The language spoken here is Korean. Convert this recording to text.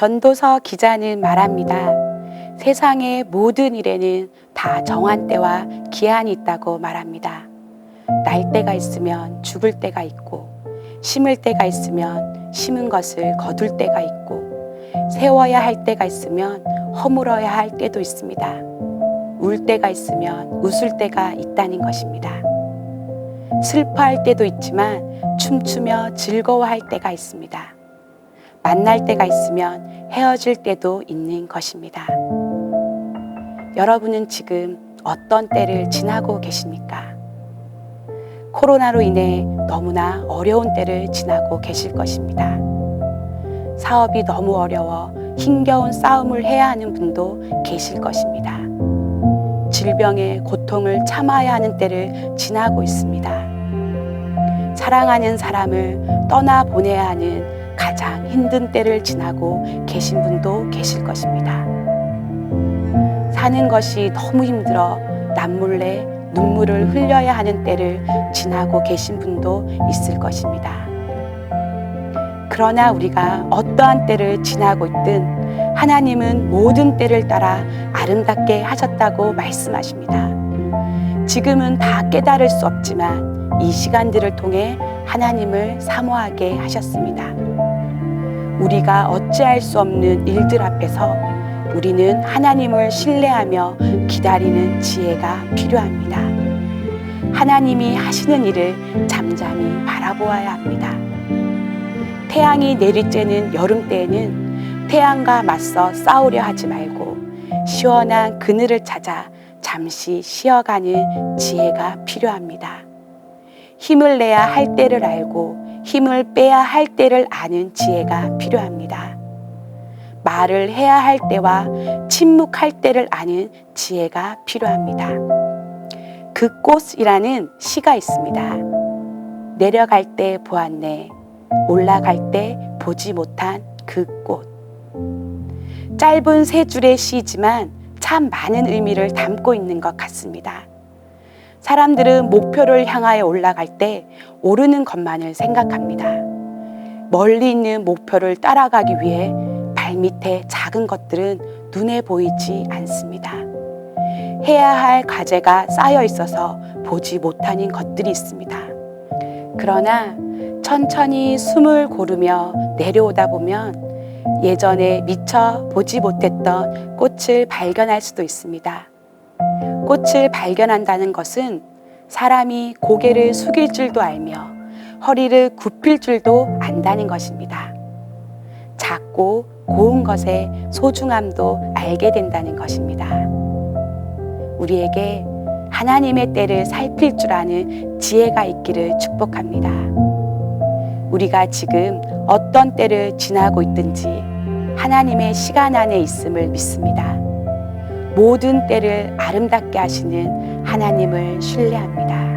전도서 기자는 말합니다. 세상의 모든 일에는 다 정한 때와 기한이 있다고 말합니다. 날 때가 있으면 죽을 때가 있고, 심을 때가 있으면 심은 것을 거둘 때가 있고, 세워야 할 때가 있으면 허물어야 할 때도 있습니다. 울 때가 있으면 웃을 때가 있다는 것입니다. 슬퍼할 때도 있지만 춤추며 즐거워할 때가 있습니다. 만날 때가 있으면 헤어질 때도 있는 것입니다. 여러분은 지금 어떤 때를 지나고 계십니까? 코로나로 인해 너무나 어려운 때를 지나고 계실 것입니다. 사업이 너무 어려워 힘겨운 싸움을 해야 하는 분도 계실 것입니다. 질병의 고통을 참아야 하는 때를 지나고 있습니다. 사랑하는 사람을 떠나보내야 하는 가장 힘든 때를 지나고 계신 분도 계실 것입니다. 사는 것이 너무 힘들어 남몰래 눈물을 흘려야 하는 때를 지나고 계신 분도 있을 것입니다. 그러나 우리가 어떠한 때를 지나고 있든 하나님은 모든 때를 따라 아름답게 하셨다고 말씀하십니다. 지금은 다 깨달을 수 없지만 이 시간들을 통해 하나님을 사모하게 하셨습니다. 우리가 어찌할 수 없는 일들 앞에서 우리는 하나님을 신뢰하며 기다리는 지혜가 필요합니다. 하나님이 하시는 일을 잠잠히 바라보아야 합니다. 태양이 내리쬐는 여름 때에는 태양과 맞서 싸우려 하지 말고 시원한 그늘을 찾아 잠시 쉬어가는 지혜가 필요합니다. 힘을 내야 할 때를 알고 힘을 빼야 할 때를 아는 지혜가 필요합니다. 말을 해야 할 때와 침묵할 때를 아는 지혜가 필요합니다. 그 꽃이라는 시가 있습니다. 내려갈 때 보았네, 올라갈 때 보지 못한 그 꽃. 짧은 세 줄의 시지만 참 많은 의미를 담고 있는 것 같습니다. 사람들은 목표를 향하여 올라갈 때 오르는 것만을 생각합니다. 멀리 있는 목표를 따라가기 위해 발밑에 작은 것들은 눈에 보이지 않습니다. 해야 할 과제가 쌓여 있어서 보지 못하는 것들이 있습니다. 그러나 천천히 숨을 고르며 내려오다 보면 예전에 미처 보지 못했던 꽃을 발견할 수도 있습니다. 꽃을 발견한다는 것은 사람이 고개를 숙일 줄도 알며 허리를 굽힐 줄도 안다는 것입니다. 작고 고운 것의 소중함도 알게 된다는 것입니다. 우리에게 하나님의 때를 살필 줄 아는 지혜가 있기를 축복합니다. 우리가 지금 어떤 때를 지나고 있든지 하나님의 시간 안에 있음을 믿습니다. 모든 때를 아름답게 하시는 하나님을 신뢰합니다.